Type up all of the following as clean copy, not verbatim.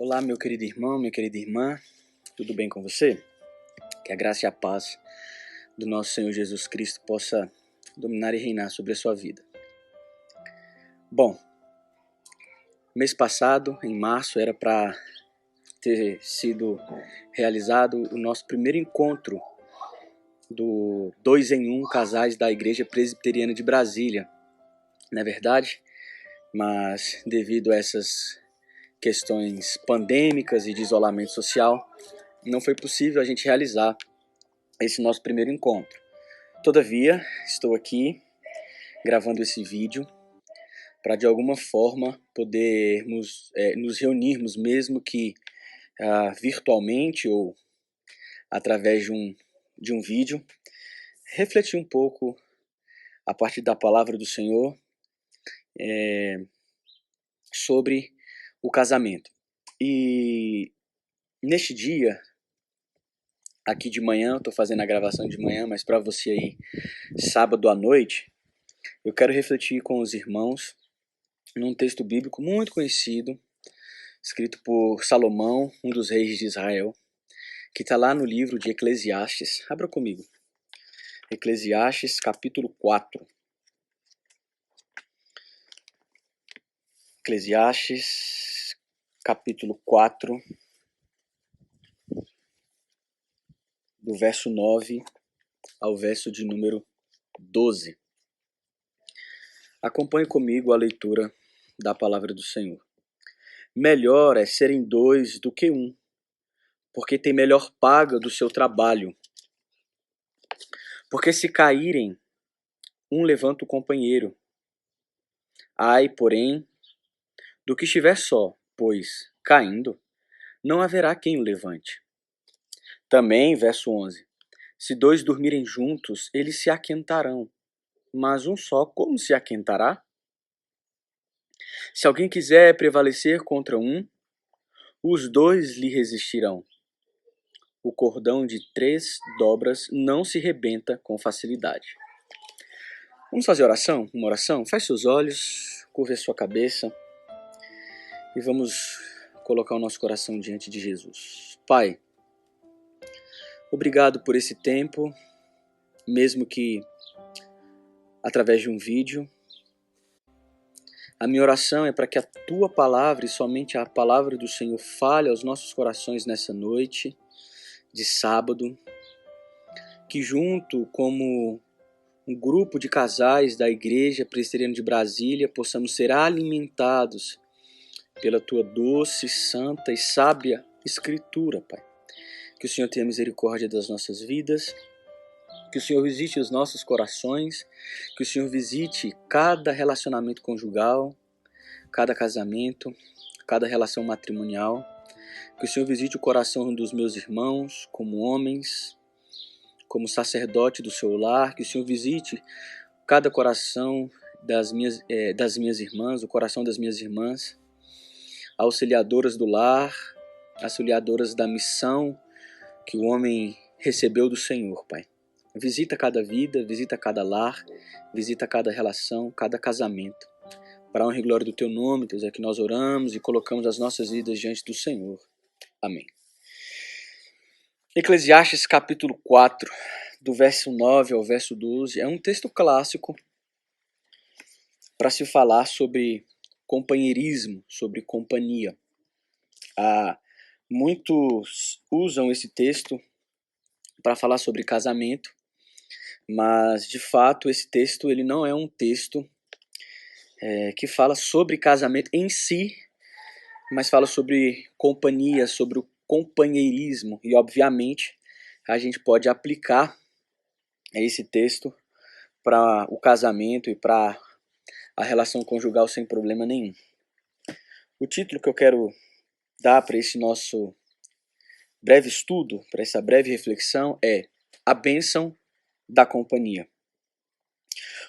Olá, meu querido irmão, minha querida irmã, tudo bem com você? Que a graça e a paz do nosso Senhor Jesus Cristo possa dominar e reinar sobre a sua vida. Bom, mês passado, em março, era para ter sido realizado o nosso primeiro encontro do 2 em 1 Casais da Igreja Presbiteriana de Brasília, não é verdade? Mas devido a essas questões pandêmicas e de isolamento social, não foi possível a gente realizar esse nosso primeiro encontro. Todavia, estou aqui gravando esse vídeo para de alguma forma podermos nos reunirmos, mesmo que virtualmente ou através de um vídeo, refletir um pouco a partir da palavra do Senhor sobre o casamento. E neste dia, aqui de manhã, eu estou fazendo a gravação de manhã, mas para você aí, sábado à noite, eu quero refletir com os irmãos num texto bíblico muito conhecido, escrito por Salomão, um dos reis de Israel, que está lá no livro de Eclesiastes. Abra comigo. Eclesiastes, capítulo 4. Eclesiastes, capítulo 4, do verso 9 ao verso de número 12. Acompanhe comigo a leitura da palavra do Senhor. Melhor é serem dois do que um, porque tem melhor paga do seu trabalho. Porque se caírem, um levanta o companheiro. Ai, porém, do que estiver só, pois, caindo, não haverá quem o levante. Também, verso 11, se dois dormirem juntos, eles se aquentarão, mas um só como se aquentará? Se alguém quiser prevalecer contra um, os dois lhe resistirão. O cordão de 3 dobras não se rebenta com facilidade. Vamos fazer oração? Uma oração? Feche seus olhos, curve a sua cabeça e vamos colocar o nosso coração diante de Jesus. Pai, obrigado por esse tempo, mesmo que através de um vídeo. A minha oração é para que a Tua palavra e somente a palavra do Senhor fale aos nossos corações nessa noite de sábado, que junto como um grupo de casais da Igreja Presbiteriana de Brasília possamos ser alimentados pela Tua doce, santa e sábia Escritura, Pai. Que o Senhor tenha misericórdia das nossas vidas, que o Senhor visite os nossos corações, que o Senhor visite cada relacionamento conjugal, cada casamento, cada relação matrimonial, que o Senhor visite o coração dos meus irmãos, como homens, como sacerdote do seu lar, que o Senhor visite cada coração das minhas irmãs, o coração das minhas irmãs, auxiliadoras do lar, auxiliadoras da missão que o homem recebeu do Senhor, Pai. Visita cada vida, visita cada lar, visita cada relação, cada casamento. Para a honra e glória do Teu nome, Deus, é que nós oramos e colocamos as nossas vidas diante do Senhor. Amém. Eclesiastes capítulo 4, do verso 9 ao verso 12, é um texto clássico para se falar sobre companheirismo, sobre companhia. Muitos usam esse texto para falar sobre casamento, mas de fato esse texto ele não é um texto que fala sobre casamento em si, mas fala sobre companhia, sobre o companheirismo, e obviamente a gente pode aplicar esse texto para o casamento e para a relação conjugal sem problema nenhum. O título que eu quero dar para esse nosso breve estudo, para essa breve reflexão é A Bênção da Companhia.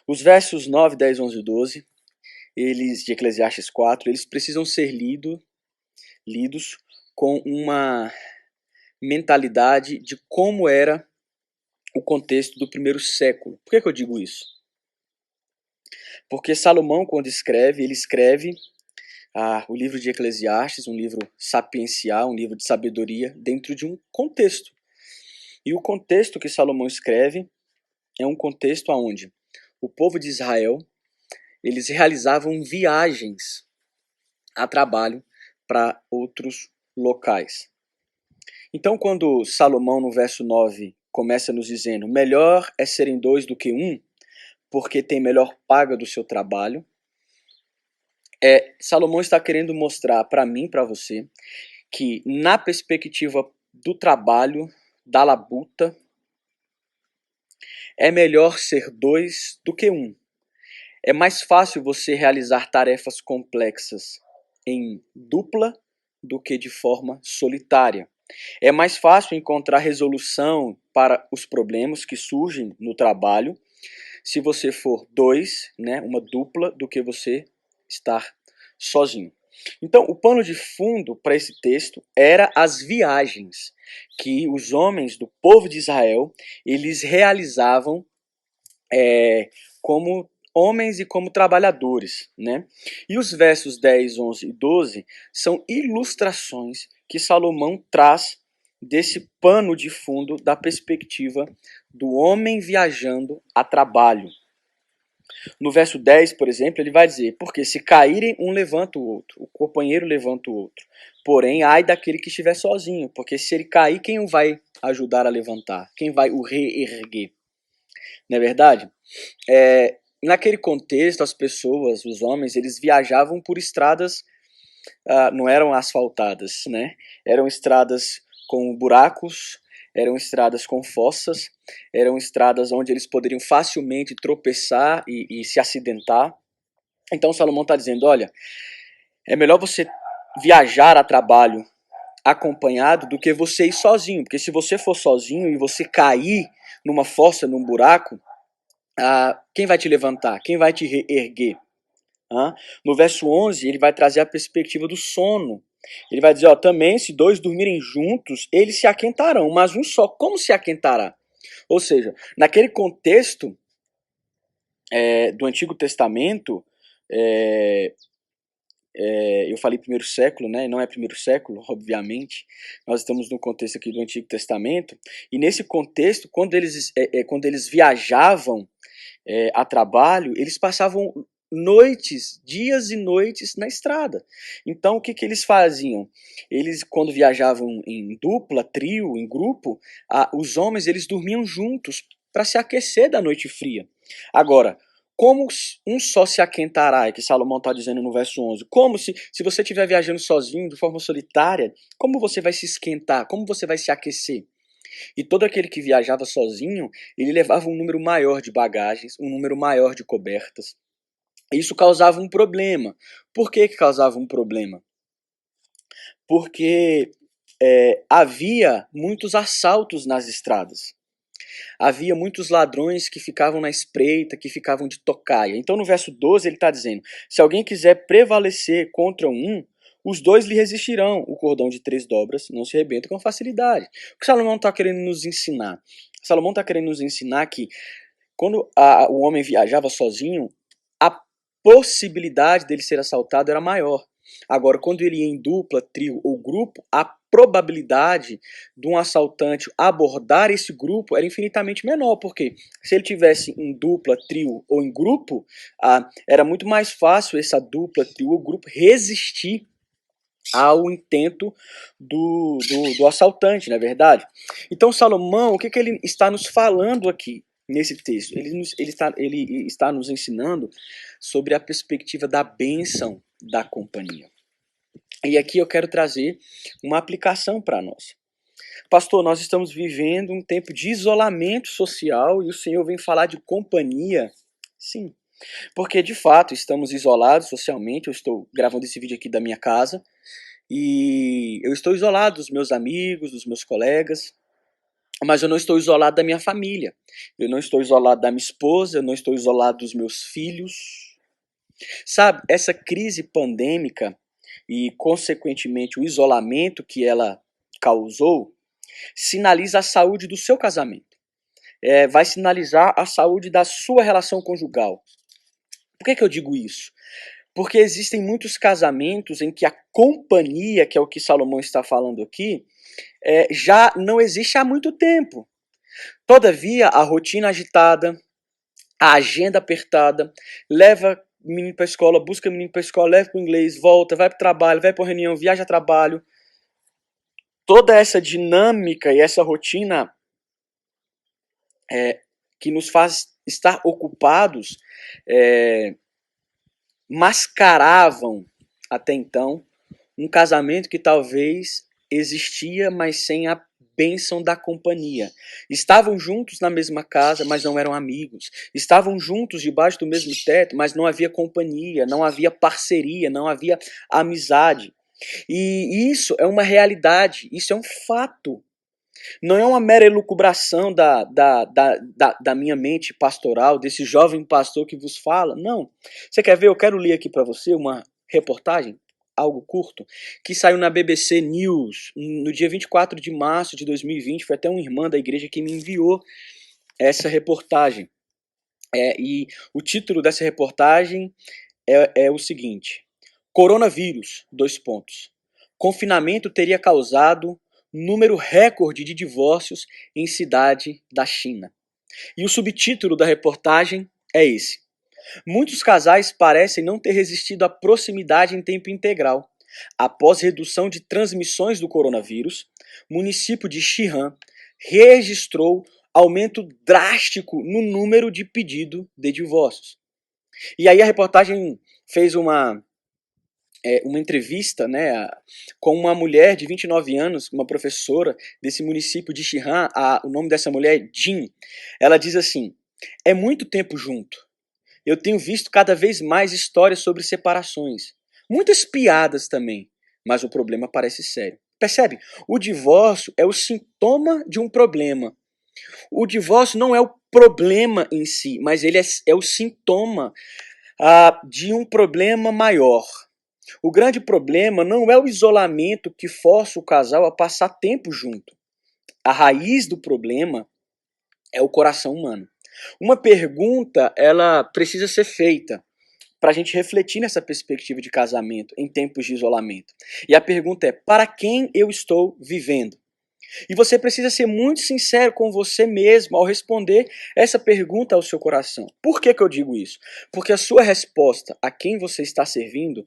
Os versos 9, 10, 11 e 12, de Eclesiastes 4, eles precisam ser lidos com uma mentalidade de como era o contexto do primeiro século. Por que eu digo isso? Porque Salomão, quando escreve, ele escreve o livro de Eclesiastes, um livro sapiencial, um livro de sabedoria, dentro de um contexto. E o contexto que Salomão escreve é um contexto onde o povo de Israel, eles realizavam viagens a trabalho para outros locais. Então, quando Salomão, no verso 9, começa nos dizendo: melhor é serem dois do que um, porque tem melhor paga do seu trabalho, Salomão está querendo mostrar para mim, para você, que na perspectiva do trabalho, da labuta, é melhor ser dois do que um. É mais fácil você realizar tarefas complexas em dupla do que de forma solitária. É mais fácil encontrar resolução para os problemas que surgem no trabalho se você for dois, né, uma dupla, do que você estar sozinho. Então, o pano de fundo para esse texto era as viagens que os homens do povo de Israel, eles realizavam como homens e como trabalhadores, né? E os versos 10, 11 e 12 são ilustrações que Salomão traz desse pano de fundo da perspectiva do homem viajando a trabalho. No verso 10, por exemplo, ele vai dizer: porque se caírem, um levanta o outro, o companheiro levanta o outro. Porém, ai daquele que estiver sozinho, porque se ele cair, quem o vai ajudar a levantar? Quem vai o reerguer? Não é verdade? Naquele contexto, as pessoas, os homens, eles viajavam por estradas, não eram asfaltadas, né? Eram estradas com buracos, eram estradas com fossas, eram estradas onde eles poderiam facilmente tropeçar e se acidentar. Então Salomão está dizendo: olha, é melhor você viajar a trabalho acompanhado do que você ir sozinho, porque se você for sozinho e você cair numa fossa, num buraco, quem vai te levantar? Quem vai te erguer? No verso 11, ele vai trazer a perspectiva do sono. Ele vai dizer: também se dois dormirem juntos, eles se aquentarão, mas um só, como se aquentará? Ou seja, naquele contexto do Antigo Testamento, eu falei primeiro século, né? Não é primeiro século, obviamente. Nós estamos no contexto aqui do Antigo Testamento. E nesse contexto, quando eles viajavam a trabalho, eles passavam noites, dias e noites na estrada. Então, o que eles faziam? Eles, quando viajavam em dupla, trio, em grupo, os homens eles dormiam juntos para se aquecer da noite fria. Agora, como um só se aquentará, é que Salomão está dizendo no verso 11. Como se você estiver viajando sozinho, de forma solitária, como você vai se esquentar? Como você vai se aquecer? E todo aquele que viajava sozinho, ele levava um número maior de bagagens, um número maior de cobertas. Isso causava um problema. Por que causava um problema? Porque havia muitos assaltos nas estradas. Havia muitos ladrões que ficavam na espreita, que ficavam de tocaia. Então no verso 12 ele está dizendo: se alguém quiser prevalecer contra um, os dois lhe resistirão. O cordão de 3 dobras não se rebenta com facilidade. O que Salomão está querendo nos ensinar? Salomão está querendo nos ensinar que quando o homem viajava sozinho, a possibilidade dele ser assaltado era maior. Agora, quando ele ia em dupla, trio ou grupo, a probabilidade de um assaltante abordar esse grupo era infinitamente menor, porque se ele tivesse em dupla, trio ou em grupo, era muito mais fácil essa dupla, trio ou grupo resistir ao intento do assaltante, não é verdade? Então Salomão, o que ele está nos falando aqui nesse texto? Ele está nos ensinando sobre a perspectiva da bênção da companhia. E aqui eu quero trazer uma aplicação para nós. Pastor, nós estamos vivendo um tempo de isolamento social e o Senhor vem falar de companhia? Sim, porque de fato estamos isolados socialmente. Eu estou gravando esse vídeo aqui da minha casa e eu estou isolado dos meus amigos, dos meus colegas, mas eu não estou isolado da minha família. Eu não estou isolado da minha esposa, eu não estou isolado dos meus filhos. Sabe, essa crise pandêmica e, consequentemente, o isolamento que ela causou, sinaliza a saúde do seu casamento. Vai sinalizar a saúde da sua relação conjugal. Por que eu digo isso? Porque existem muitos casamentos em que a companhia, que é o que Salomão está falando aqui, já não existe há muito tempo. Todavia, a rotina agitada, a agenda apertada, leva o menino para a escola, busca o menino para a escola, leva para o inglês, volta, vai para o trabalho, vai para a reunião, viaja a trabalho. Toda essa dinâmica e essa rotina que nos faz estar ocupados mascaravam até então um casamento que talvez existia, mas sem a bênção da companhia. Estavam juntos na mesma casa, mas não eram amigos. Estavam juntos debaixo do mesmo teto, mas não havia companhia, não havia parceria, não havia amizade. E isso é uma realidade, isso é um fato. Não é uma mera elucubração da minha mente pastoral, desse jovem pastor que vos fala. Não. Você quer ver? Eu quero ler aqui para você uma reportagem, algo curto, que saiu na BBC News no dia 24 de março de 2020. Foi até uma irmã da igreja que me enviou essa reportagem. E o título dessa reportagem é o seguinte: Coronavírus, : Confinamento teria causado número recorde de divórcios em cidade da China. E o subtítulo da reportagem é esse: Muitos casais parecem não ter resistido à proximidade em tempo integral. Após redução de transmissões do coronavírus, o município de Xi'an registrou aumento drástico no número de pedidos de divórcios. E aí a reportagem fez uma entrevista, né, com uma mulher de 29 anos, uma professora desse município de Xi'an. O nome dessa mulher é Jin. Ela diz assim: é muito tempo junto. Eu tenho visto cada vez mais histórias sobre separações. Muitas piadas também, mas o problema parece sério. Percebe? O divórcio é o sintoma de um problema. O divórcio não é o problema em si, mas ele é o sintoma de um problema maior. O grande problema não é o isolamento que força o casal a passar tempo junto. A raiz do problema é o coração humano. Uma pergunta, ela precisa ser feita para a gente refletir nessa perspectiva de casamento em tempos de isolamento. E a pergunta é: para quem eu estou vivendo? E você precisa ser muito sincero com você mesmo ao responder essa pergunta ao seu coração. Por que eu digo isso? Porque a sua resposta a quem você está servindo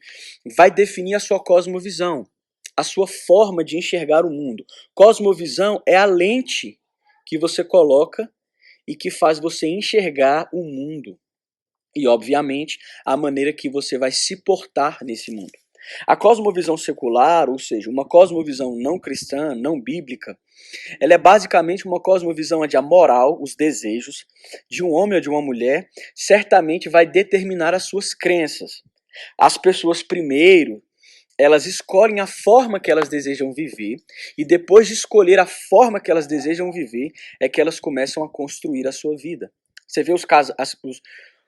vai definir a sua cosmovisão, a sua forma de enxergar o mundo. Cosmovisão é a lente que você coloca e que faz você enxergar o mundo. E, obviamente, a maneira que você vai se portar nesse mundo. A cosmovisão secular, ou seja, uma cosmovisão não cristã, não bíblica, ela é basicamente uma cosmovisão onde a moral, os desejos de um homem ou de uma mulher, certamente vai determinar as suas crenças. As pessoas primeiro, elas escolhem a forma que elas desejam viver, e depois de escolher a forma que elas desejam viver, é que elas começam a construir a sua vida. Você vê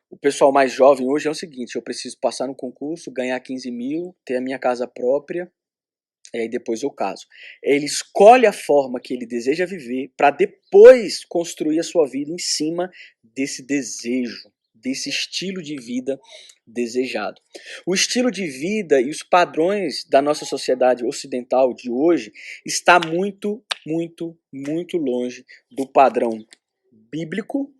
o pessoal mais jovem hoje é o seguinte: eu preciso passar no concurso, ganhar 15 mil, ter a minha casa própria, e aí depois eu caso. Ele escolhe a forma que ele deseja viver para depois construir a sua vida em cima desse desejo, desse estilo de vida desejado. O estilo de vida e os padrões da nossa sociedade ocidental de hoje está muito, muito, muito longe do padrão bíblico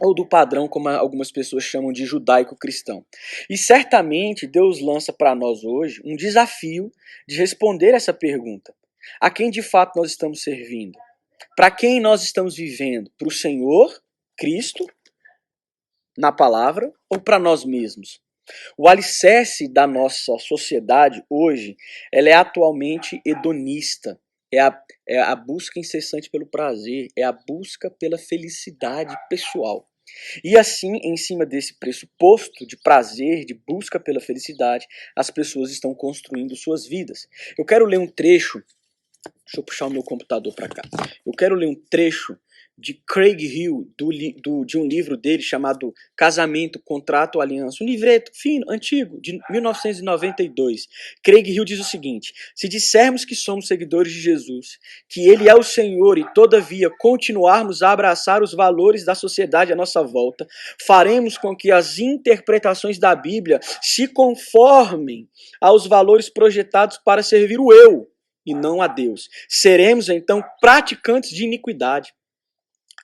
ou do padrão, como algumas pessoas chamam de judaico-cristão. E certamente Deus lança para nós hoje um desafio de responder essa pergunta: a quem de fato nós estamos servindo? Para quem nós estamos vivendo? Para o Senhor, Cristo, na palavra, ou para nós mesmos? O alicerce da nossa sociedade hoje, ela é atualmente hedonista. É a busca incessante pelo prazer, é a busca pela felicidade pessoal. E assim, em cima desse pressuposto de prazer, de busca pela felicidade, as pessoas estão construindo suas vidas. Eu quero ler um trecho, deixa eu puxar o meu computador para cá. Eu quero ler um trecho de Craig Hill, de um livro dele chamado Casamento, Contrato ou Aliança, um livreto fino, antigo, de 1992. Craig Hill diz o seguinte: se dissermos que somos seguidores de Jesus, que ele é o Senhor e todavia continuarmos a abraçar os valores da sociedade à nossa volta, faremos com que as interpretações da Bíblia se conformem aos valores projetados para servir o eu e não a Deus. Seremos então praticantes de iniquidade,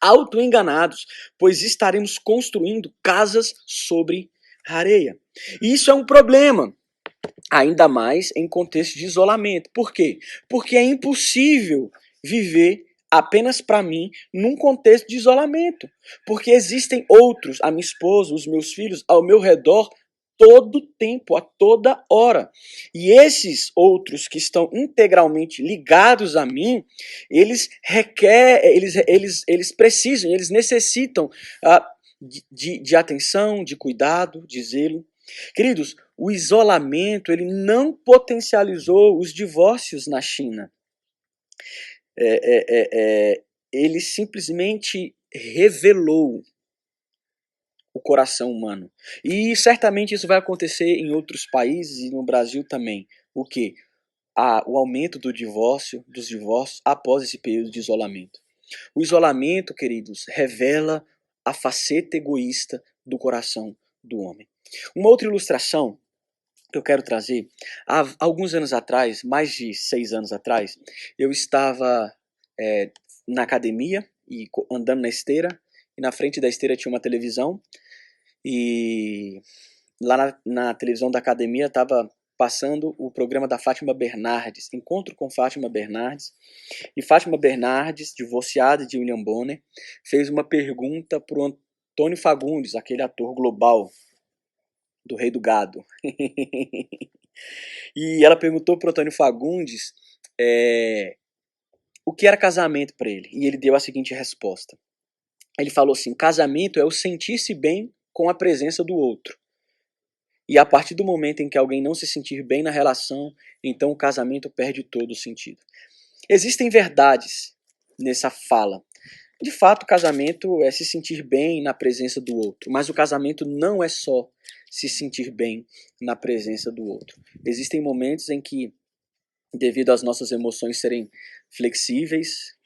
autoenganados, pois estaremos construindo casas sobre areia. E isso é um problema, ainda mais em contexto de isolamento. Por quê? Porque é impossível viver apenas para mim num contexto de isolamento. Porque existem outros, a minha esposa, os meus filhos, ao meu redor, todo tempo, a toda hora. E esses outros que estão integralmente ligados a mim, eles requerem, eles precisam, eles necessitam de atenção, de cuidado, de zelo. Queridos, o isolamento ele não potencializou os divórcios na China. Ele simplesmente revelou o coração humano. E certamente isso vai acontecer em outros países e no Brasil também. O quê? O aumento dos divórcios após esse período de isolamento. O isolamento, queridos, revela a faceta egoísta do coração do homem. Uma outra ilustração que eu quero trazer, há alguns anos atrás, mais de 6 anos atrás, eu estava na academia e andando na esteira, e na frente da esteira tinha uma televisão, e lá na televisão da academia estava passando o programa da Fátima Bernardes, Encontro com Fátima Bernardes, e Fátima Bernardes, divorciada de William Bonner, fez uma pergunta para o Antônio Fagundes, aquele ator global do Rei do Gado. E ela perguntou para o Antônio Fagundes o que era casamento para ele, e ele deu a seguinte resposta. Ele falou assim: casamento é o sentir-se bem com a presença do outro. E a partir do momento em que alguém não se sentir bem na relação, então o casamento perde todo o sentido. Existem verdades nessa fala. De fato, o casamento é se sentir bem na presença do outro, mas o casamento não é só se sentir bem na presença do outro. Existem momentos em que, devido às nossas emoções serem flexíveis,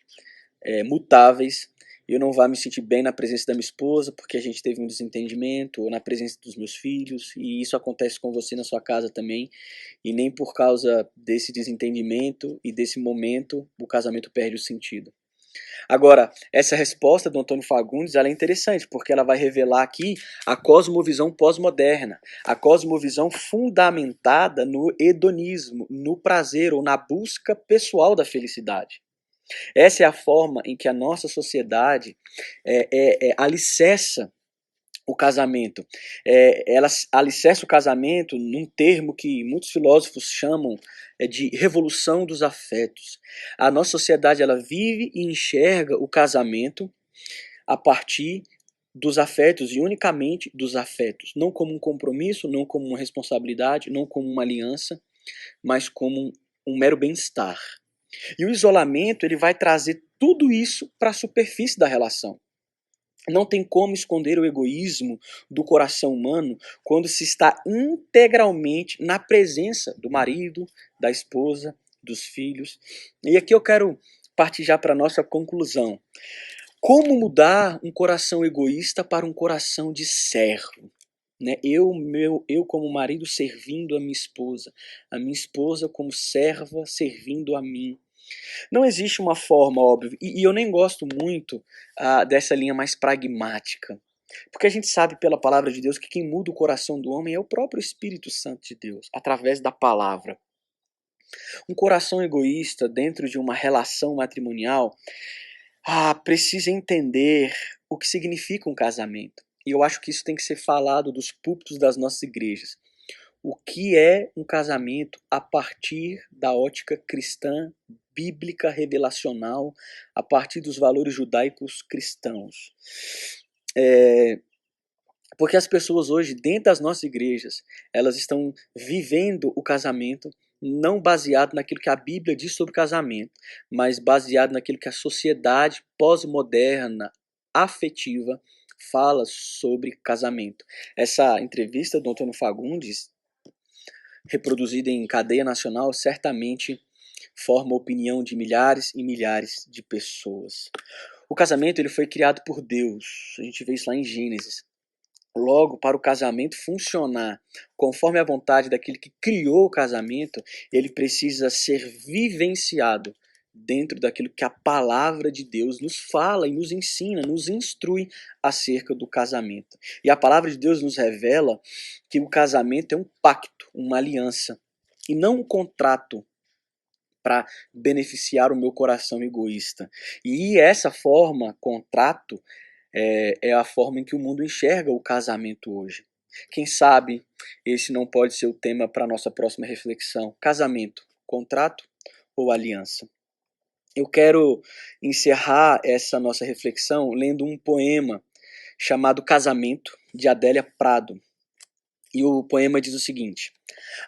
mutáveis, eu não vou me sentir bem na presença da minha esposa porque a gente teve um desentendimento, ou na presença dos meus filhos, e isso acontece com você na sua casa também, e nem por causa desse desentendimento e desse momento o casamento perde o sentido. Agora, essa resposta do Antônio Fagundes ela é interessante, porque ela vai revelar aqui a cosmovisão pós-moderna, a cosmovisão fundamentada no hedonismo, no prazer ou na busca pessoal da felicidade. Essa é a forma em que a nossa sociedade alicerça o casamento. Ela alicerça o casamento num termo que muitos filósofos chamam de revolução dos afetos. A nossa sociedade ela vive e enxerga o casamento a partir dos afetos e unicamente dos afetos. Não como um compromisso, não como uma responsabilidade, não como uma aliança, mas como um mero bem-estar. E o isolamento ele vai trazer tudo isso para a superfície da relação. Não tem como esconder o egoísmo do coração humano quando se está integralmente na presença do marido, da esposa, dos filhos. E aqui eu quero partir já para a nossa conclusão. Como mudar um coração egoísta para um coração de servo? Né? Eu como marido servindo a minha esposa como serva servindo a mim. Não existe uma forma, óbvio, e eu nem gosto muito dessa linha mais pragmática, porque a gente sabe pela palavra de Deus que quem muda o coração do homem é o próprio Espírito Santo de Deus, através da palavra. Um coração egoísta dentro de uma relação matrimonial precisa entender o que significa um casamento. E eu acho que isso tem que ser falado dos púlpitos das nossas igrejas. O que é um casamento a partir da ótica cristã, bíblica, revelacional, a partir dos valores judaicos cristãos. Porque as pessoas hoje, dentro das nossas igrejas, elas estão vivendo o casamento não baseado naquilo que a Bíblia diz sobre casamento, mas baseado naquilo que a sociedade pós-moderna, afetiva, fala sobre casamento. Essa entrevista do Antônio Fagundes, reproduzida em cadeia nacional, certamente forma a opinião de milhares e milhares de pessoas. O casamento ele foi criado por Deus. A gente vê isso lá em Gênesis. Logo, para o casamento funcionar conforme a vontade daquele que criou o casamento, ele precisa ser vivenciado dentro daquilo que a palavra de Deus nos fala e nos ensina, nos instrui acerca do casamento. E a palavra de Deus nos revela que o casamento é um pacto, uma aliança, e não um contrato para beneficiar o meu coração egoísta. E essa forma, contrato, é a forma em que o mundo enxerga o casamento hoje. Quem sabe esse não pode ser o tema para a nossa próxima reflexão. Casamento, contrato ou aliança? Eu quero encerrar essa nossa reflexão lendo um poema chamado Casamento, de Adélia Prado. E o poema diz o seguinte: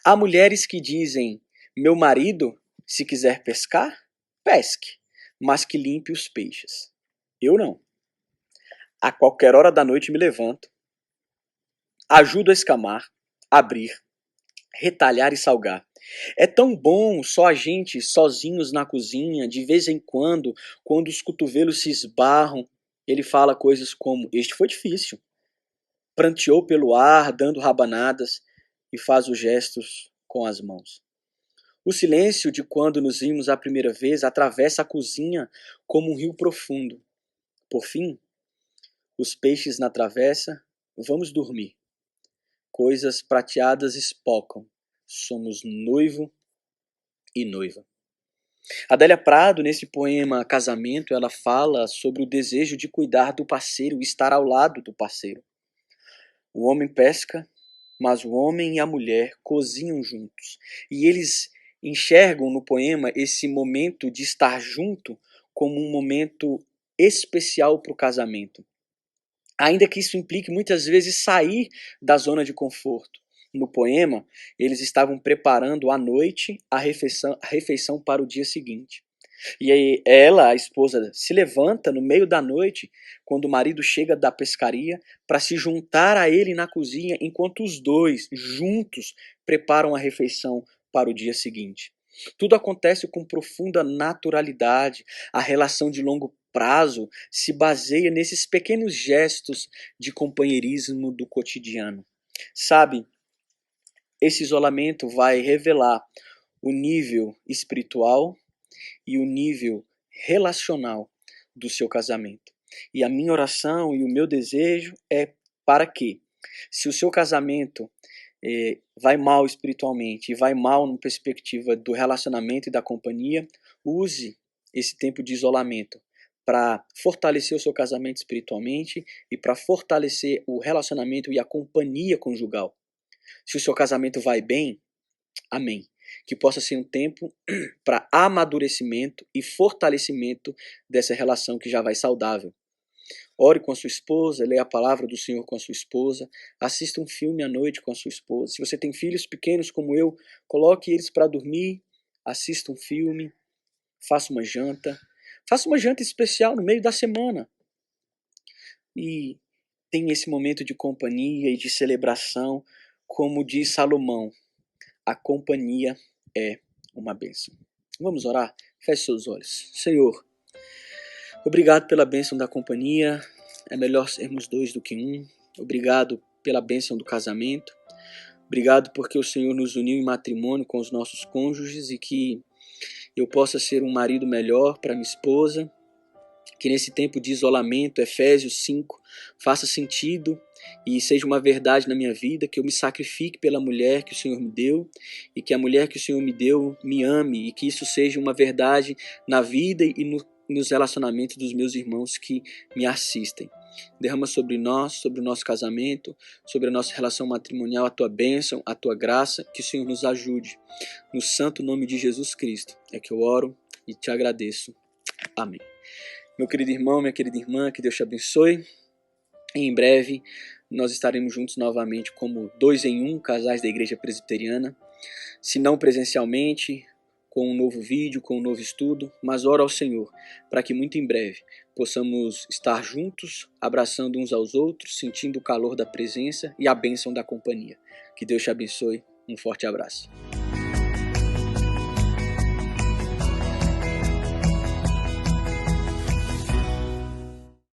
há mulheres que dizem, meu marido, se quiser pescar, pesque, mas que limpe os peixes. Eu não. A qualquer hora da noite me levanto, ajudo a escamar, abrir, retalhar e salgar. É tão bom só a gente sozinhos na cozinha, de vez em quando os cotovelos se esbarram, ele fala coisas como, este foi difícil. Pranteou pelo ar, dando rabanadas, e faz os gestos com as mãos. O silêncio de quando nos vimos a primeira vez atravessa a cozinha como um rio profundo. Por fim, os peixes na travessa, vamos dormir. Coisas prateadas espocam. Somos noivo e noiva. Adélia Prado, nesse poema Casamento, ela fala sobre o desejo de cuidar do parceiro, estar ao lado do parceiro. O homem pesca, mas o homem e a mulher cozinham juntos. E eles enxergam no poema esse momento de estar junto como um momento especial para o casamento. Ainda que isso implique muitas vezes sair da zona de conforto. No poema, eles estavam preparando à noite a refeição para o dia seguinte. E aí ela, a esposa, se levanta no meio da noite, quando o marido chega da pescaria, para se juntar a ele na cozinha, enquanto os dois, juntos, preparam a refeição para o dia seguinte. Tudo acontece com profunda naturalidade. A relação de longo prazo se baseia nesses pequenos gestos de companheirismo do cotidiano. Sabe, esse isolamento vai revelar o nível espiritual e o nível relacional do seu casamento. E a minha oração e o meu desejo é para que, se o seu casamento vai mal espiritualmente e vai mal na perspectiva do relacionamento e da companhia, use esse tempo de isolamento para fortalecer o seu casamento espiritualmente e para fortalecer o relacionamento e a companhia conjugal. Se o seu casamento vai bem, amém. Que possa ser um tempo para amadurecimento e fortalecimento dessa relação que já vai saudável. Ore com a sua esposa, leia a palavra do Senhor com a sua esposa, assista um filme à noite com a sua esposa. Se você tem filhos pequenos como eu, coloque eles para dormir, assista um filme, faça uma janta especial no meio da semana. E tenha esse momento de companhia e de celebração, como diz Salomão, a companhia é uma bênção. Vamos orar? Feche seus olhos. Senhor, obrigado pela bênção da companhia. É melhor sermos dois do que um. Obrigado pela bênção do casamento. Obrigado porque o Senhor nos uniu em matrimônio com os nossos cônjuges e que eu possa ser um marido melhor para minha esposa. Que nesse tempo de isolamento, Efésios 5, faça sentido e seja uma verdade na minha vida, que eu me sacrifique pela mulher que o Senhor me deu e que a mulher que o Senhor me deu me ame e que isso seja uma verdade na vida e nos relacionamentos dos meus irmãos que me assistem. Derrama sobre nós, sobre o nosso casamento, sobre a nossa relação matrimonial, a tua bênção, a tua graça, que o Senhor nos ajude. No santo nome de Jesus Cristo é que eu oro e te agradeço. Amém. Meu querido irmão, minha querida irmã, que Deus te abençoe. E em breve nós estaremos juntos novamente como 2 em 1, casais da Igreja Presbiteriana. Se não presencialmente, com um novo vídeo, com um novo estudo, mas oro ao Senhor para que muito em breve possamos estar juntos, abraçando uns aos outros, sentindo o calor da presença e a bênção da companhia. Que Deus te abençoe. Um forte abraço.